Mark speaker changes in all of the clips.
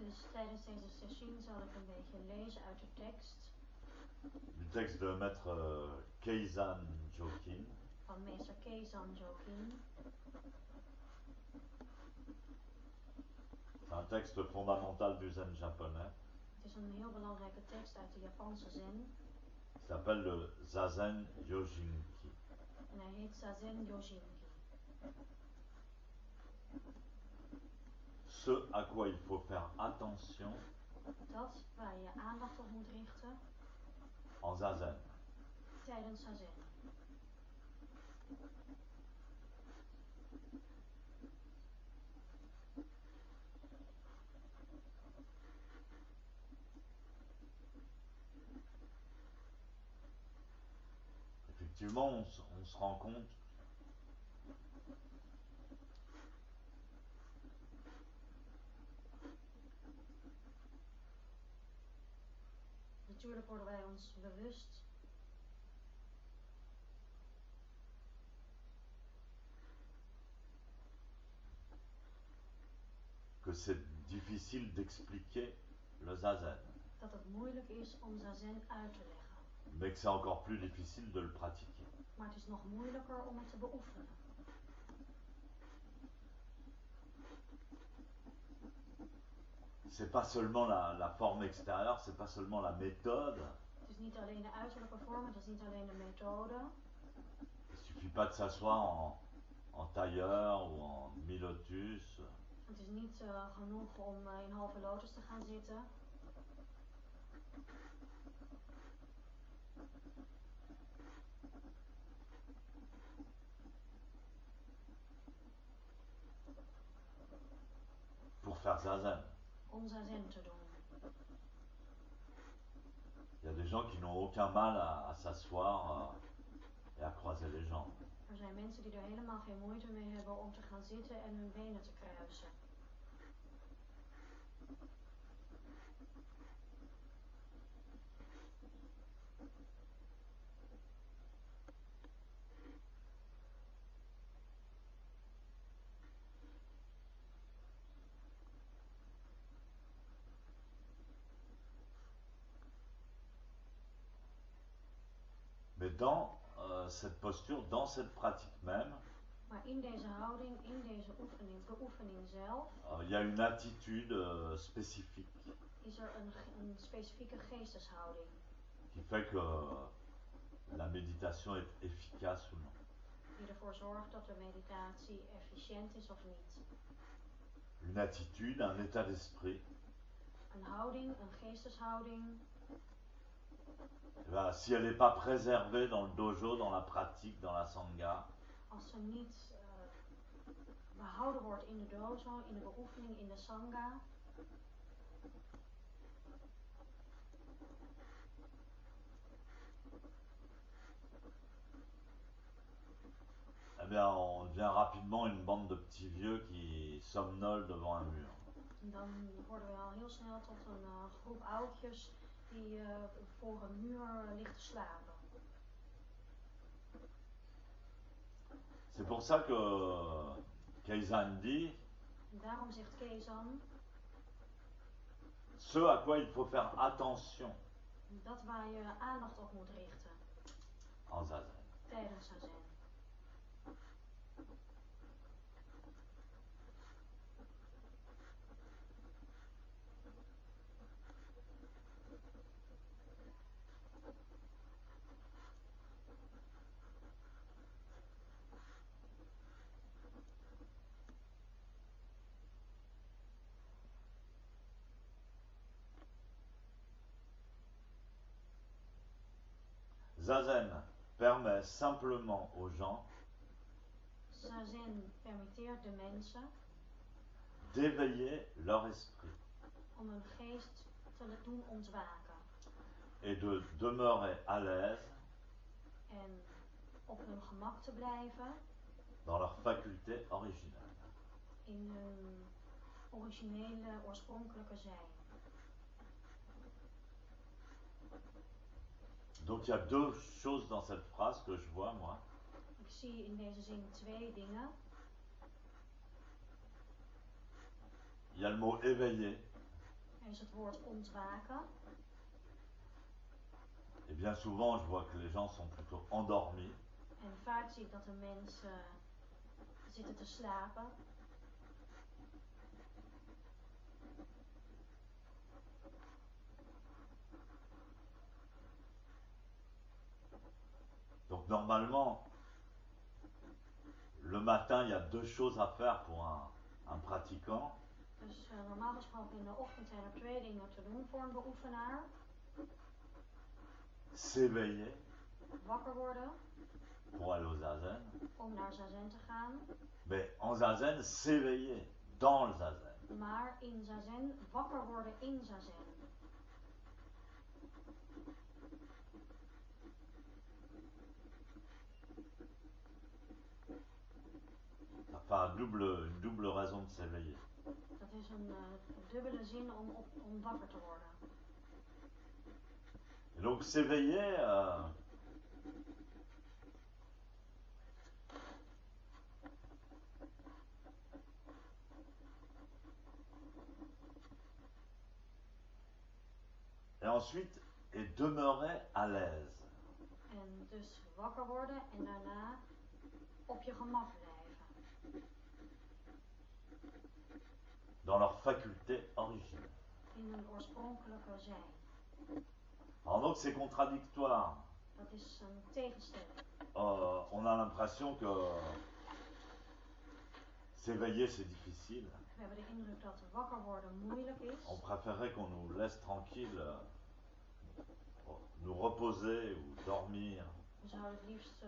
Speaker 1: Dus tijdens deze sessie zal ik een beetje lezen uit de tekst.
Speaker 2: Du texte de maître Keizan Jokin.
Speaker 1: Van meester Keizan Jokin.
Speaker 2: C'est un texte fondamental du zen japonais.
Speaker 1: Het is een heel belangrijke tekst uit de Japanse zen.
Speaker 2: Il s'appelle le Zazen Yojinki.
Speaker 1: En hij heet Zazen Yojinki.
Speaker 2: Ce à quoi il faut faire attention
Speaker 1: Dat waar je aandacht op moet richten
Speaker 2: en zazen.
Speaker 1: tijdens Zazen.
Speaker 2: Effectivement, on se rend compte
Speaker 1: Natuurlijk worden wij ons bewust
Speaker 2: que c'est difficile d'expliquer le zazen,
Speaker 1: dat het moeilijk is om Zazen uit te leggen.
Speaker 2: mais que c'est encore plus difficile de le pratiquer.
Speaker 1: Maar het is nog moeilijker om het te beoefenen.
Speaker 2: C'est pas seulement la forme extérieure, c'est pas seulement la méthode.
Speaker 1: Het is niet alleen de uiterlijke vorm, het is niet alleen de methode.
Speaker 2: Il suffit pas de s'asseoir en tailleur ou en mi-lotus.
Speaker 1: Het is niet genoeg om in halve lotus te gaan zitten.
Speaker 2: Pour faire zazen.
Speaker 1: Om Zazen te doen.
Speaker 2: Il y a des gens qui n'ont aucun mal à s'asseoir et à croiser les jambes.
Speaker 1: Er zijn mensen die er helemaal geen moeite mee hebben om te gaan zitten en hun benen te kruisen.
Speaker 2: Mais dans cette posture, dans cette pratique même,
Speaker 1: Maar in deze houding, in deze beoefening zelf,
Speaker 2: il y a une attitude spécifique
Speaker 1: is er een specifieke geesteshouding.
Speaker 2: qui fait que la méditation est efficace ou non.
Speaker 1: Die ervoor zorgt dat de meditatie efficiënt is of niet.
Speaker 2: Une attitude, un état d'esprit.
Speaker 1: Een houding, een geesteshouding.
Speaker 2: Ben, si elle n'est pas préservée dans le dojo, dans la pratique, dans la sangha,
Speaker 1: Als ze niet behouden wordt in de dojo, in de beoefening, in de sangha.
Speaker 2: eh bien, on devient rapidement une bande de petits vieux qui somnolent devant un mur.
Speaker 1: Dan worden we al heel snel tot een groep oudjes die voor een muur ligt te slapen.
Speaker 2: C'est pour ça que Keizan dit
Speaker 1: En daarom zegt Keizan,
Speaker 2: ce à quoi il faut faire attention
Speaker 1: dat waar je aandacht op moet richten
Speaker 2: en zazen.
Speaker 1: tijdens Zazen.
Speaker 2: Zazen permet simplement aux gens
Speaker 1: Zazen permitteert de mensen
Speaker 2: d'éveiller leur esprit
Speaker 1: om hun geest te doen ontwaken.
Speaker 2: et de demeurer à l'aise
Speaker 1: En op hun gemak te blijven
Speaker 2: dans leur faculté originale.
Speaker 1: in hun originele, oorspronkelijke zijn.
Speaker 2: Donc il y a deux choses dans cette phrase que je vois, moi.
Speaker 1: Ik zie in deze zin twee dingen.
Speaker 2: Il y a le mot éveiller
Speaker 1: is het woord ontwaken.
Speaker 2: Et bien souvent, je vois que les gens sont plutôt endormis.
Speaker 1: En vaak zie ik dat de mensen zitten te slapen.
Speaker 2: Donc normalement, le matin, il y a deux choses à faire pour un pratiquant.
Speaker 1: Dus normaal gesproken in de ochtend zijn er 2 dingen te doen voor een beoefenaar.
Speaker 2: S'éveiller
Speaker 1: Wakker worden
Speaker 2: pour aller au zazen.
Speaker 1: om naar zazen te gaan.
Speaker 2: Mais en zazen, s'éveiller dans le zazen.
Speaker 1: Maar in zazen wakker worden in zazen.
Speaker 2: Enfin, une double raison de s'éveiller.
Speaker 1: Dat is een dubbele zin om wakker te worden.
Speaker 2: Et donc s'éveiller, et ensuite, et demeurer à l'aise.
Speaker 1: En dus wakker worden en daarna op je gemak blijven.
Speaker 2: Dans leur faculté originelle.
Speaker 1: In hun oorspronkelijke zijn.
Speaker 2: Alors donc c'est contradictoire.
Speaker 1: Dat is een tegenstelling.
Speaker 2: On a l'impression que s'éveiller c'est difficile.
Speaker 1: We hebben de indruk dat wakker worden moeilijk is.
Speaker 2: On préférerait qu'on nous laisse tranquille, nous reposer ou dormir.
Speaker 1: We zouden het liefst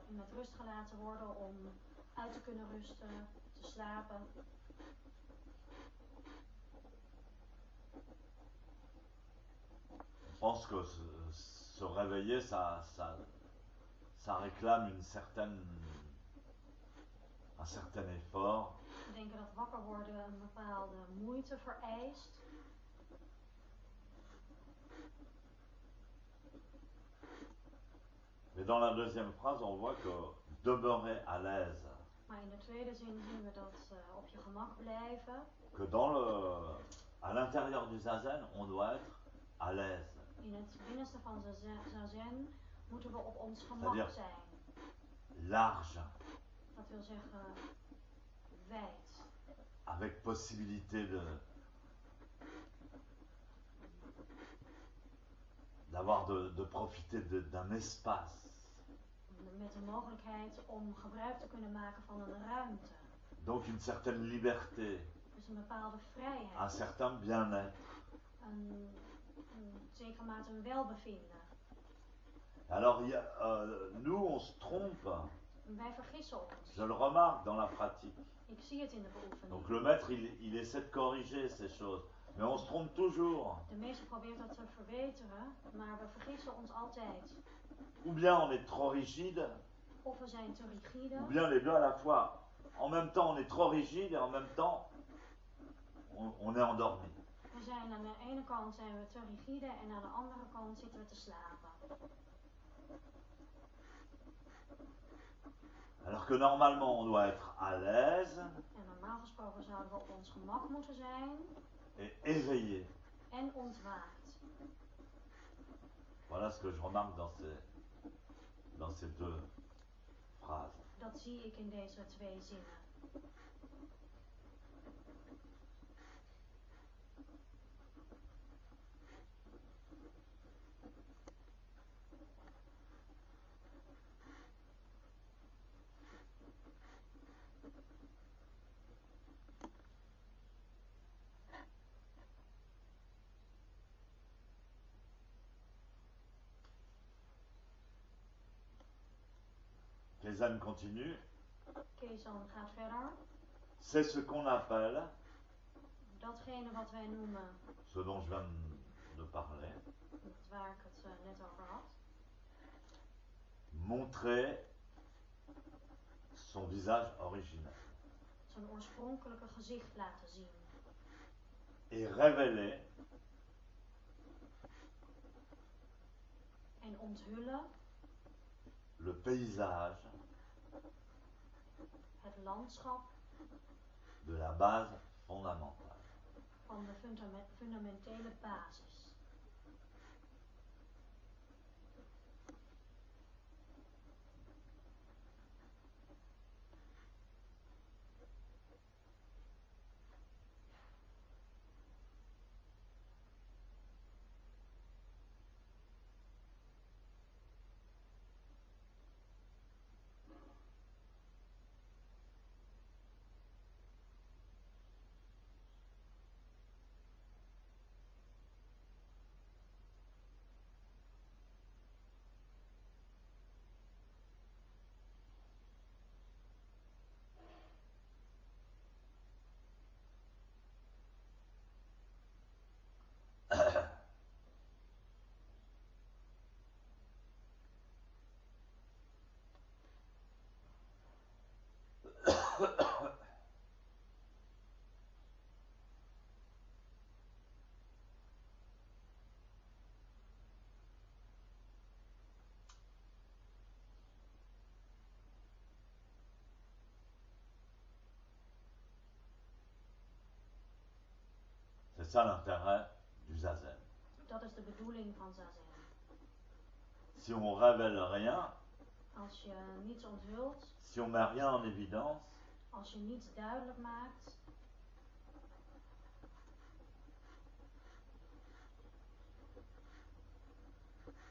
Speaker 1: met rust gelaten worden om uit te kunnen rusten, te slapen.
Speaker 2: Je pense que se réveiller, ça réclame un certain effort.
Speaker 1: We denken dat wakker worden een bepaalde moeite vereist.
Speaker 2: Mais dans la deuxième phrase, on voit que demeurer à l'aise.
Speaker 1: Maar in de tweede zin zien we dat op je gemak blijven.
Speaker 2: Que à l'intérieur du zazen, on doit être à l'aise.
Speaker 1: In het binnenste van zazen moeten we op ons gemak zijn.
Speaker 2: Large.
Speaker 1: Dat wil zeggen wijd.
Speaker 2: Avec possibilité de profiter d'un espace.
Speaker 1: Met de mogelijkheid om gebruik te kunnen maken van een ruimte.
Speaker 2: Donc une certaine liberté.
Speaker 1: Dus een bepaalde vrijheid.
Speaker 2: Un certain bien-être.
Speaker 1: Een zekere mate een welbevinden.
Speaker 2: Alors nous on se trompe.
Speaker 1: Wij vergissen ons.
Speaker 2: Je le remarque dans la pratique.
Speaker 1: Ik zie het in de beoefening.
Speaker 2: Donc le maître il essaie de corriger ces choses. Mais on se trompe toujours.
Speaker 1: De meester probeert dat te verbeteren, maar we vergissen ons altijd.
Speaker 2: Ou bien on est trop rigide.
Speaker 1: Of we zijn te rigide.
Speaker 2: Ou bien les deux à la fois. En même temps on est trop rigide et en même temps on est endormi.
Speaker 1: We zijn aan de ene kant zijn we te rigide en aan de andere kant zitten we te slapen.
Speaker 2: Alors que normalement on doit être à l'aise.
Speaker 1: En normaal gesproken zouden we op ons gemak moeten zijn.
Speaker 2: Et éveillé.
Speaker 1: En ontwaakt.
Speaker 2: Voilà ce que je remarque dans ces deux phrases.
Speaker 1: Dat zie ik in deze 2 zinnen.
Speaker 2: Kezan continue.
Speaker 1: Kezan gaat verder.
Speaker 2: C'est ce qu'on appelle.
Speaker 1: Datgene wat wij noemen.
Speaker 2: Ce dont je viens de parler.
Speaker 1: Waar ik het net over had.
Speaker 2: Montrer son visage originel.
Speaker 1: Zijn oorspronkelijke gezicht laten zien.
Speaker 2: Et révéler.
Speaker 1: En onthullen.
Speaker 2: Le paysage.
Speaker 1: Het landschap.
Speaker 2: De la base fondamentale.
Speaker 1: van de fundamentele basis.
Speaker 2: C'est ça l'intérêt du zazen.
Speaker 1: Dat is de bedoeling van zazen.
Speaker 2: Si on révèle rien,
Speaker 1: Als je niets onthult,
Speaker 2: si on met rien en évidence,
Speaker 1: als je niets duidelijk maakt,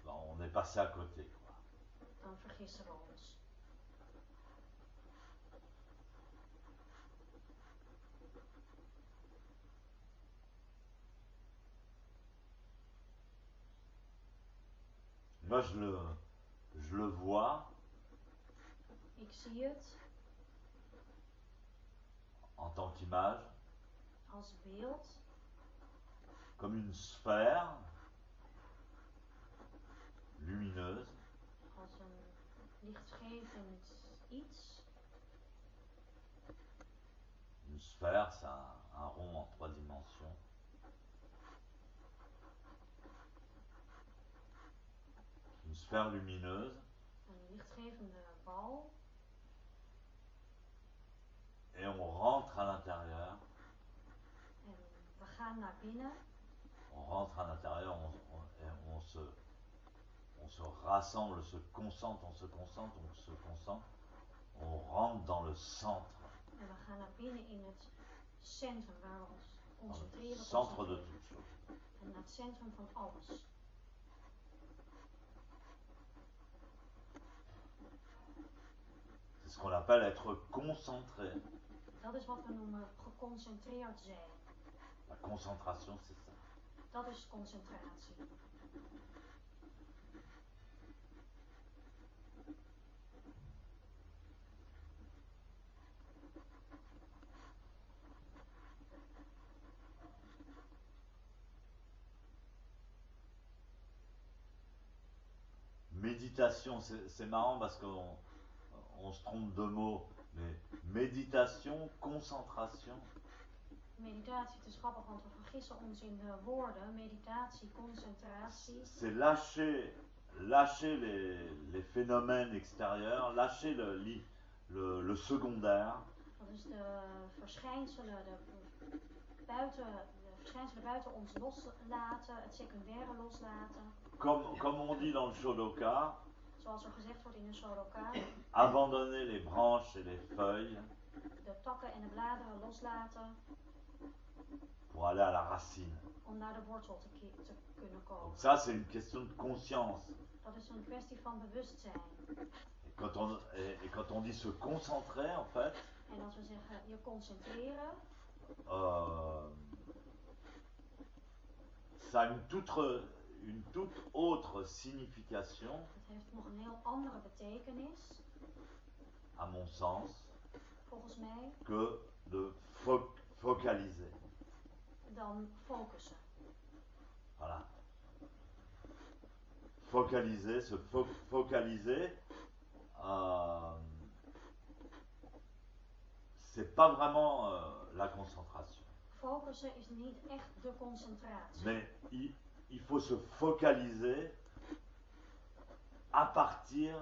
Speaker 2: ben on est passé à côté, quoi.
Speaker 1: dan vergissen we ons.
Speaker 2: Moi, je le vois
Speaker 1: Ik zie het
Speaker 2: en tant qu'image
Speaker 1: als beeld,
Speaker 2: comme une sphère lumineuse
Speaker 1: als een lichtgevend iets.
Speaker 2: Une sphère, c'est un rond en 3 dimensions. Une sphère lumineuse.
Speaker 1: Een lichtgevende bal.
Speaker 2: Et on rentre à l'intérieur.
Speaker 1: En we gaan naar binnen.
Speaker 2: On rentre à l'intérieur, on se rassemble, on se concentre, on rentre dans le centre.
Speaker 1: En we gaan naar binnen in het centrum waar we ons concentreren.
Speaker 2: Le centre de toute chose.
Speaker 1: En naar het centrum van alles.
Speaker 2: C'est ce qu'on appelle être concentré.
Speaker 1: Dat is wat we noemen geconcentreerd zijn.
Speaker 2: La concentration, c'est ça.
Speaker 1: Dat is concentratie.
Speaker 2: Méditation, c'est marrant parce qu'on se trompe de mots, mais méditation, concentration.
Speaker 1: Meditatie, het is grappig, want we vergissen ons in de woorden. Meditatie, concentratie.
Speaker 2: C'est lâcher les phénomènes extérieurs, lâcher le secondaire.
Speaker 1: Dat is de verschijnselen, de verschijnselen buiten ons loslaten, het secundaire loslaten.
Speaker 2: Comme on dit dans le Shodoka,
Speaker 1: Zoals er gezegd wordt in de Shodoka,
Speaker 2: abandonner les branches et les feuilles
Speaker 1: de takken en de bladeren loslaten
Speaker 2: pour aller à la racine.
Speaker 1: om naar de wortel te kunnen komen.
Speaker 2: Donc ça, c'est une question de conscience.
Speaker 1: Dat is een kwestie van bewustzijn.
Speaker 2: Et quand on dit se concentrer, en fait,
Speaker 1: En als we zeggen je concentreren,
Speaker 2: ça a une toute autre signification,
Speaker 1: het heeft nog een heel andere betekenis,
Speaker 2: à mon sens,
Speaker 1: volgens mij,
Speaker 2: que de focaliser.
Speaker 1: dan focussen.
Speaker 2: Voilà. Focaliser, se focaliser, c'est pas vraiment la concentration.
Speaker 1: Focussen is niet echt de concentratie.
Speaker 2: Mais il faut se focaliser à partir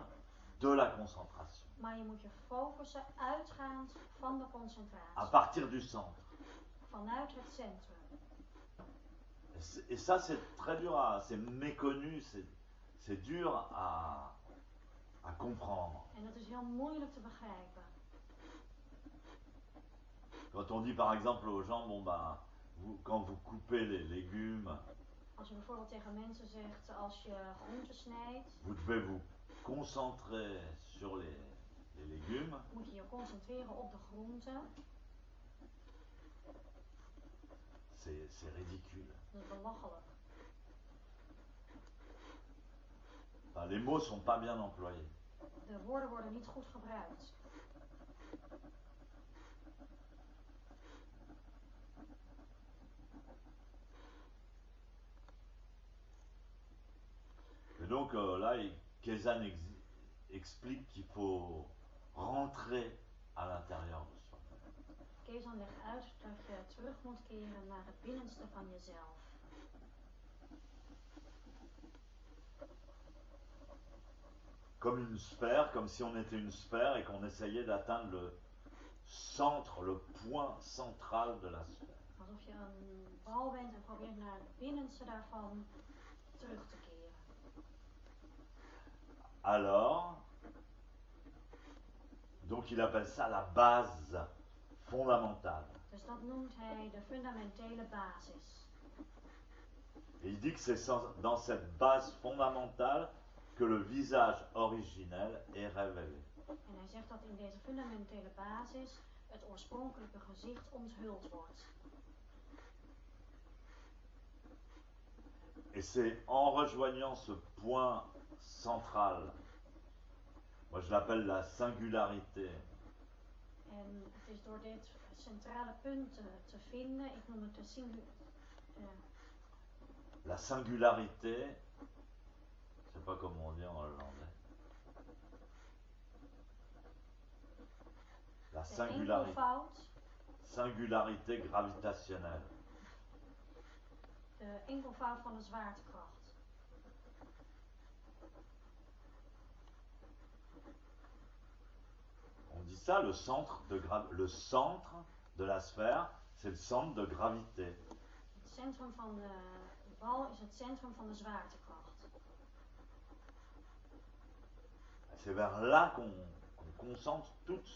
Speaker 2: de la concentration.
Speaker 1: Maar je moet je focussen uitgaand van de concentratie.
Speaker 2: À partir du centre.
Speaker 1: vanuit het centrum.
Speaker 2: Et ça, c'est très dur c'est méconnu, c'est dur à comprendre.
Speaker 1: En dat is heel moeilijk te begrijpen.
Speaker 2: Quand on dit par exemple aux gens, bon ben, quand vous coupez les légumes,
Speaker 1: Als je bijvoorbeeld tegen mensen zegt, als je groenten snijdt,
Speaker 2: vous devez vous concentrer sur les légumes.
Speaker 1: moet je je concentreren op de groenten.
Speaker 2: C'est ridicule.
Speaker 1: Dat is belachelijk.
Speaker 2: Enfin, les mots sont pas bien employés.
Speaker 1: De woorden worden niet goed gebruikt.
Speaker 2: Et donc là, Kézanne explique qu'il faut rentrer à l'intérieur de soi.
Speaker 1: Kézanne legt uit dat je terug moet keren naar het binnenste van jezelf.
Speaker 2: Comme une sphère, comme si on était une sphère et qu'on essayait d'atteindre le centre, le point central de la sphère.
Speaker 1: Alsof je een bal bent en probeert naar het binnenste daarvan terug te keren.
Speaker 2: Alors, donc il appelle ça la base fondamentale.
Speaker 1: Dus dat noemt hij de fundamentele basis.
Speaker 2: Et il dit que c'est dans cette base fondamentale que le visage originel est révélé.
Speaker 1: En hij zegt dat in deze fundamentele basis het oorspronkelijke gezicht onthuld wordt.
Speaker 2: Et c'est en rejoignant ce point central, moi je l'appelle la singularité.
Speaker 1: En het is door dit centrale punt te vinden, ik noem het de
Speaker 2: La singularité, je sais pas comment on dit en hollandais. La singularité gravitationnelle.
Speaker 1: De enkelvoud van de zwaartekracht.
Speaker 2: On dit ça, le centre de la sphère, c'est le centre de gravité.
Speaker 1: Het centrum van de bal is het centrum van de zwaartekracht.
Speaker 2: C'est vers là qu'on concentre tout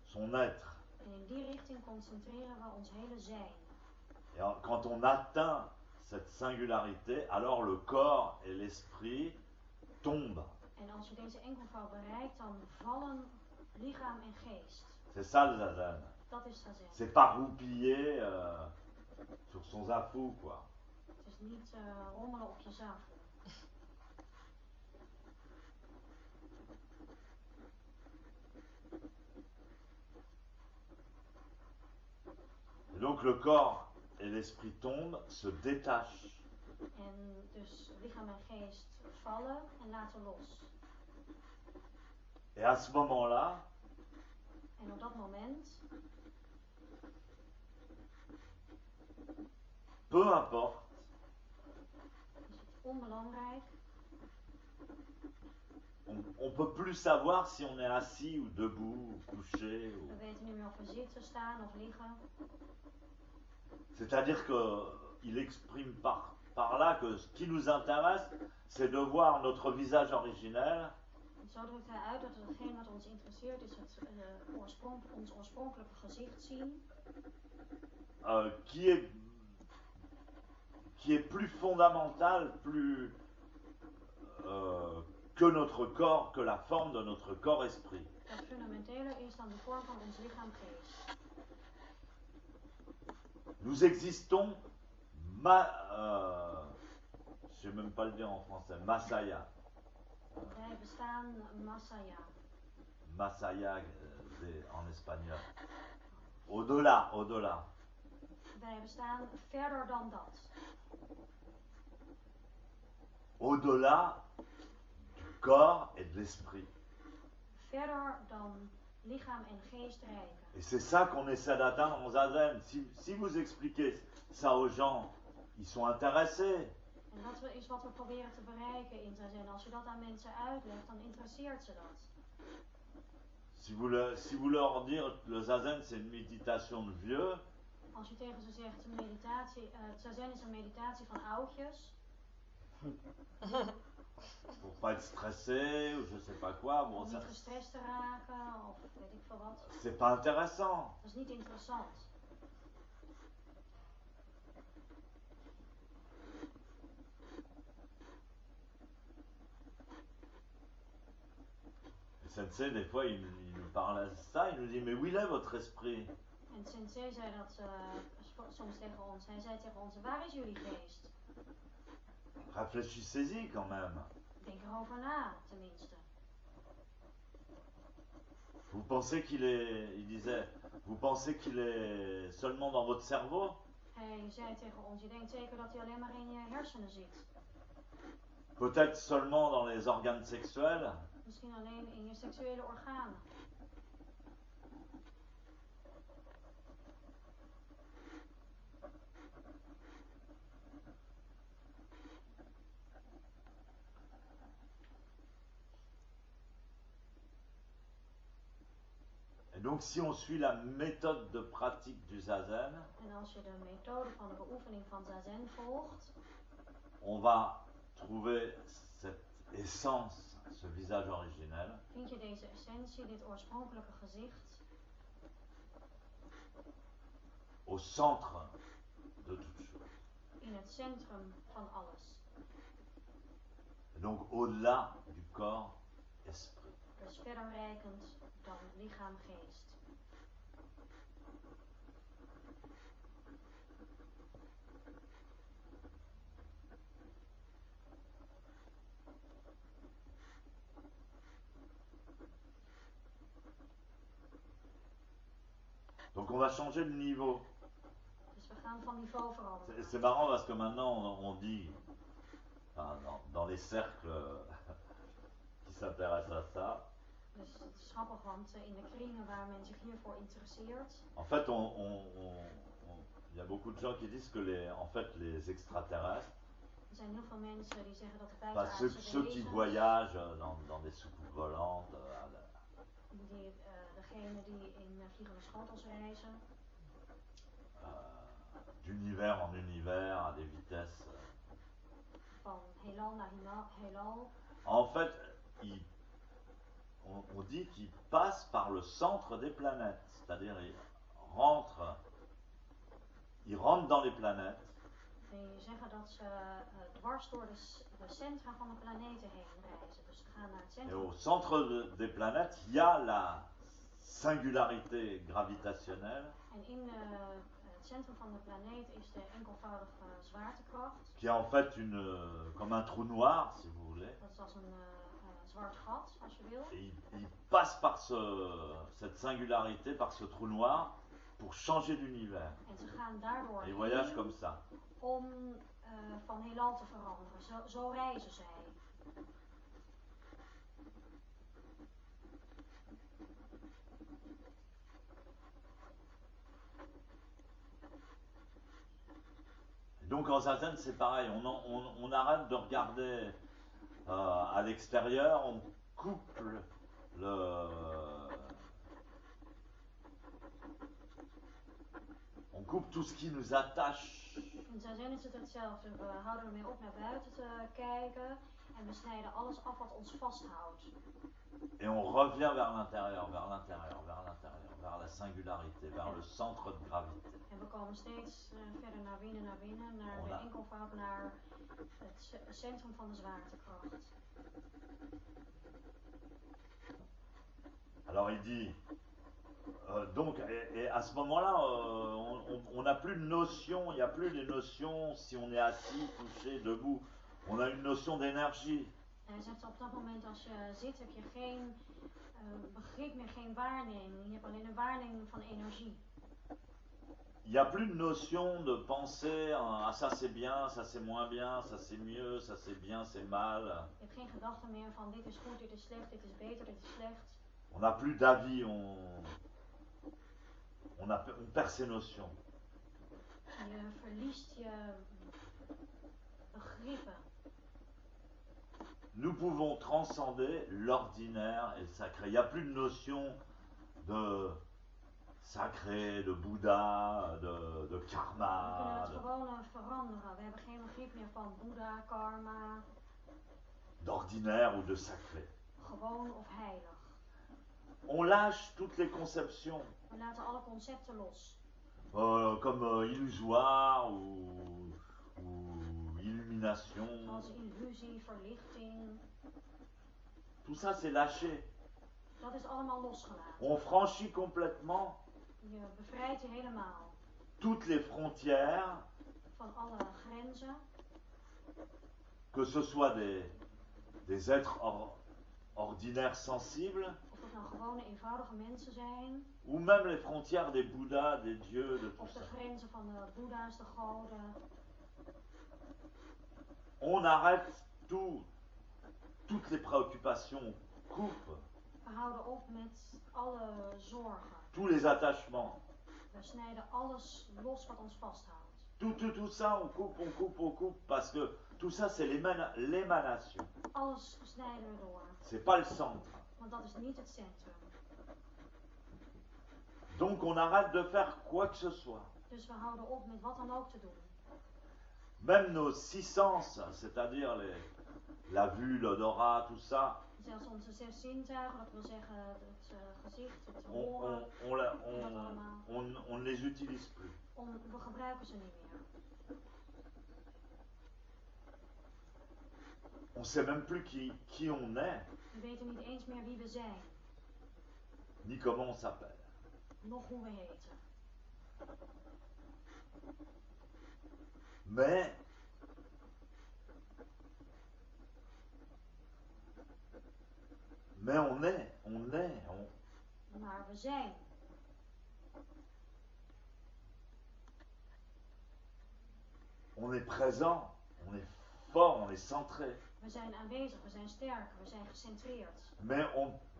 Speaker 2: son être.
Speaker 1: En in die richting concentreren we ons hele zijn.
Speaker 2: Et quand on atteint cette singularité, alors le corps et l'esprit tombent.
Speaker 1: En als je deze enkelvoud bereikt, dan vallen lichaam en geest.
Speaker 2: C'est ça le zazen.
Speaker 1: Dat is zazen.
Speaker 2: C'est pas roupiller sur son zafou, quoi.
Speaker 1: Het is niet rommelen op je zak.
Speaker 2: Et donc le corps et l'esprit tombent, se détachent.
Speaker 1: En dus lichaam en geest vallen en laten los.
Speaker 2: Et à ce moment-là,
Speaker 1: en op dat moment,
Speaker 2: peu importe,
Speaker 1: is het onbelangrijk.
Speaker 2: On peut plus savoir si on est assis ou debout ou couché.
Speaker 1: We weten niet meer of we zitten, staan of liggen.
Speaker 2: C'est-à-dire qu'il exprime par là que ce qui nous intéresse, c'est de voir notre visage originel.
Speaker 1: Zo drukt hij uit dat hetgeen wat ons interesseert is ons oorspronkelijke gezicht zien.
Speaker 2: Qui est plus fondamental, plus que notre corps, que la forme de notre corps-esprit.
Speaker 1: Dat fundamenteler is dan de vorm van ons lichaam-geest.
Speaker 2: Nous existons, je sais même pas le dire en français, Masaya.
Speaker 1: Wij bestaan Masaya.
Speaker 2: Masaya en espagnol. Au-delà, au-delà.
Speaker 1: Wij bestaan verder dan dat.
Speaker 2: Au-delà du corps et de l'esprit.
Speaker 1: Verder dan lichaam en geest reiken.
Speaker 2: Et c'est ça qu'on essaie d'atteindre en zazen. Si vous expliquez ça aux gens, ils sont intéressés.
Speaker 1: En dat is wat we proberen te bereiken in zazen. Als je dat aan mensen uitlegt, dan interesseert ze dat.
Speaker 2: Si vous leur dites le zazen c'est une méditation de vieux,
Speaker 1: Als je tegen ze zegt, meditatie, zazen is een meditatie van oudjes.
Speaker 2: Pour pas être stressé ou je sais pas quoi, bon,
Speaker 1: Om
Speaker 2: ça,
Speaker 1: niet gestrest te raken of weet ik veel wat.
Speaker 2: c'est pas intéressant.
Speaker 1: Dat is niet interessant.
Speaker 2: Le sensei, des fois, il nous parle à ça, il nous dit, mais où il est votre esprit?
Speaker 1: En sensei zei dat soms tegen ons. Hij zei tegen ons, waar is jullie geest?
Speaker 2: Réfléchissez-y quand même.
Speaker 1: Denk erover na, tenminste.
Speaker 2: Vous pensez qu'il est, il disait, vous pensez qu'il est seulement dans votre cerveau?
Speaker 1: Hij zei tegen ons, je denkt zeker dat hij alleen maar in je hersenen zit.
Speaker 2: Peut-être seulement dans les organes sexuels?
Speaker 1: Misschien alleen in je seksuele organen.
Speaker 2: Et donc si on suit la méthode de pratique du zazen,
Speaker 1: En als je de methode van de beoefening van zazen volgt,
Speaker 2: on va trouver cette essence, ce visage originel,
Speaker 1: vind je deze essentie, dit oorspronkelijke gezicht,
Speaker 2: au centre de toute chose.
Speaker 1: in het centrum van alles.
Speaker 2: Et donc au-delà du corps-esprit.
Speaker 1: Dus verder reikend dan lichaam-geest.
Speaker 2: Donc on va changer de niveau.
Speaker 1: Dus we gaan van niveau veranderen.
Speaker 2: C'est marrant parce que maintenant on dit, enfin, dans les cercles qui s'intéressent à ça,
Speaker 1: Dus het is grappig, want in de kringen waar men zich hiervoor interesseert,
Speaker 2: en fait il y a beaucoup de gens qui disent que les extraterrestres,
Speaker 1: er zijn heel veel mensen die zeggen dat de
Speaker 2: enfin,
Speaker 1: buitenaardse
Speaker 2: ceux qui
Speaker 1: wezens,
Speaker 2: voyagent dans des soucoupes volantes,
Speaker 1: degene die in vliegende schotels reizen,
Speaker 2: d'univers en univers à des vitesses.
Speaker 1: van heelal naar heelal.
Speaker 2: En fait, on dit qu'ils passent par le centre des planètes, c'est-à-dire ils rentrent dans les planètes.
Speaker 1: Die zeggen dat ze dwars door de centra van de planeten heen reizen. Dus ze gaan naar het
Speaker 2: Et
Speaker 1: centrum.
Speaker 2: au centre des planètes, il y a la singularité gravitationnelle
Speaker 1: En in het centrum van de planeet is de enkelvoudige zwaartekracht.
Speaker 2: qui est en fait comme un trou noir, si vous voulez.
Speaker 1: Dat is als een zwart gat, als je wil.
Speaker 2: Et il passe par cette singularité, par ce trou noir, pour changer d'univers.
Speaker 1: En ze gaan daardoor
Speaker 2: Et ils voyagent
Speaker 1: heen
Speaker 2: comme ça.
Speaker 1: om van heelal te veranderen. Zo reizen zij.
Speaker 2: Donc en zazen, c'est pareil, on arrête de regarder à l'extérieur, on coupe on coupe tout ce qui nous attache.
Speaker 1: In zazen is het hetzelfde. We houden ermee op naar buiten te kijken en we snijden alles af wat ons vasthoudt.
Speaker 2: Et on revient vers l'intérieur, vers l'intérieur, vers l'intérieur, vers la singularité, vers le centre de gravité.
Speaker 1: En we komen steeds verder naar binnen, naar de enkelvoud, naar het centrum van de zwaartekracht.
Speaker 2: Alors il dit, donc, et à ce moment-là, on n'a plus de notion, il n'y a plus les notions si on est assis, couché, debout. On a une notion d'énergie.
Speaker 1: En hij zegt op dat moment als je zit heb je geen begrip meer, geen waarneming. Je hebt alleen een waarneming van energie.
Speaker 2: Il n'y a plus de notion de penser, ah ça c'est bien, ça c'est moins bien, ça c'est mieux, ça c'est bien, c'est mal.
Speaker 1: Je hebt geen gedachte meer van dit is goed, dit is slecht, dit is beter, dit is slecht.
Speaker 2: On n'a plus d'avis, on perd ses notions.
Speaker 1: Je verliest je begrippen.
Speaker 2: Nous pouvons transcender l'ordinaire et le sacré. Il n'y a plus de notion de sacré, de Bouddha, de
Speaker 1: we hebben geen begrip meer van Boeddha, karma,
Speaker 2: d'ordinaire ou de sacré.
Speaker 1: gewoon of heilig.
Speaker 2: On lâche toutes les conceptions,
Speaker 1: We laten alle concepten los.
Speaker 2: comme illusoire ou illumination.
Speaker 1: Zoals illusie, verlichting.
Speaker 2: Tout ça, c'est lâché.
Speaker 1: Dat is allemaal losgelaten.
Speaker 2: On franchit complètement
Speaker 1: Je bevrijdt je helemaal
Speaker 2: toutes les frontières,
Speaker 1: van alle grenzen.
Speaker 2: que ce soit des êtres ordinaires sensibles,
Speaker 1: Of dat nou gewone eenvoudige mensen zijn.
Speaker 2: ou même les frontières des Bouddhas, des dieux, de tout
Speaker 1: Of de
Speaker 2: ça.
Speaker 1: grenzen van de boeddha's, de goden.
Speaker 2: On arrête toutes les préoccupations, on coupe
Speaker 1: We houden op met alle zorgen.
Speaker 2: tous les attachements.
Speaker 1: We snijden alles los wat ons vasthoudt.
Speaker 2: Tout ça, on coupe, parce que tout ça, c'est l'émanation.
Speaker 1: Alles snijden we door.
Speaker 2: C'est pas le centre.
Speaker 1: Want dat is niet het centrum.
Speaker 2: Donc on arrête de faire quoi que ce soit.
Speaker 1: Dus we houden op met wat dan ook te doen.
Speaker 2: Même nos six sens, c'est-à-dire la vue, l'odorat, tout ça,
Speaker 1: Zelfs onze 6 zintuigen, dat wil zeggen het gezicht, het
Speaker 2: on,
Speaker 1: horen,
Speaker 2: on- on la-
Speaker 1: en dat allemaal.
Speaker 2: on ne les utilise plus.
Speaker 1: We gebruiken ze niet meer.
Speaker 2: On sait même plus qui on est,
Speaker 1: We weten niet eens meer wie we zijn,
Speaker 2: ni comment on s'appelle.
Speaker 1: nog hoe we heten.
Speaker 2: Mais on est.
Speaker 1: Maar we zijn.
Speaker 2: On est présent, on est fort, on est centré.
Speaker 1: We zijn aanwezig, we zijn sterk, we zijn gecentreerd.
Speaker 2: Mais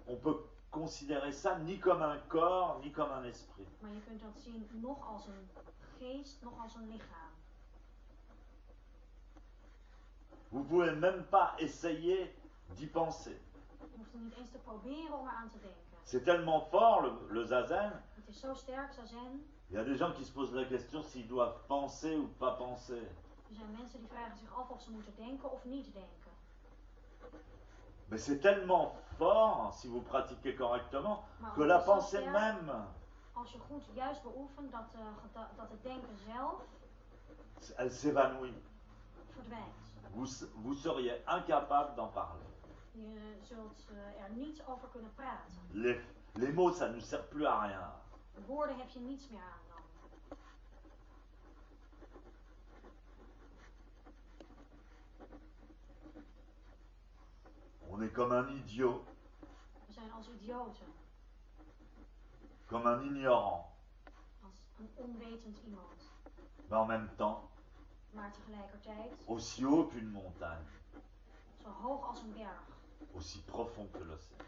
Speaker 2: on peut considérer ça ni comme un corps, ni comme un esprit.
Speaker 1: Maar je kunt dat zien nog als een geest, nog als een lichaam.
Speaker 2: Vous pouvez même pas essayer d'y penser.
Speaker 1: Je hoeft er niet eens te proberen om eraan te denken.
Speaker 2: C'est tellement fort le zazen.
Speaker 1: Het is zo sterk, zazen.
Speaker 2: Il y a des gens qui se posent la question s'ils doivent penser ou pas penser.
Speaker 1: Er zijn mensen die vragen zich af of ze moeten denken of niet denken.
Speaker 2: Mais c'est tellement fort, si vous pratiquez correctement,
Speaker 1: Maar
Speaker 2: que
Speaker 1: het
Speaker 2: la
Speaker 1: is zo
Speaker 2: pensée
Speaker 1: sterk,
Speaker 2: même,
Speaker 1: als je goed juist beoefent, dat het denken zelf
Speaker 2: elle s'évanouit.
Speaker 1: verdwijnt.
Speaker 2: Vous seriez incapable d'en parler.
Speaker 1: Je zult er niet over kunnen praten.
Speaker 2: Les mots, ça ne sert plus à rien.
Speaker 1: De woorden heb je niets meer aan dan.
Speaker 2: On est comme un idiot,
Speaker 1: We zijn als idioten,
Speaker 2: comme un ignorant.
Speaker 1: als een onwetend iemand.
Speaker 2: Mais en même temps,
Speaker 1: Maar tegelijkertijd
Speaker 2: aussi haut qu'une montagne,
Speaker 1: zo hoog als een berg
Speaker 2: aussi profond que l'océan.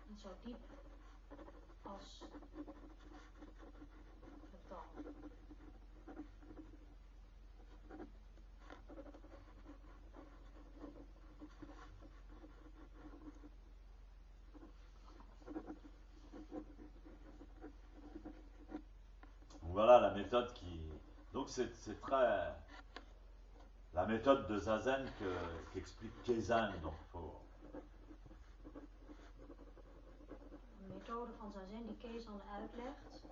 Speaker 1: en zo diep als het dal.
Speaker 2: Voilà la méthode qui... Donc c'est très... La méthode de Zazen qu'explique Kezan. Donc
Speaker 1: Een methode van zazen die Kezan uitlegt.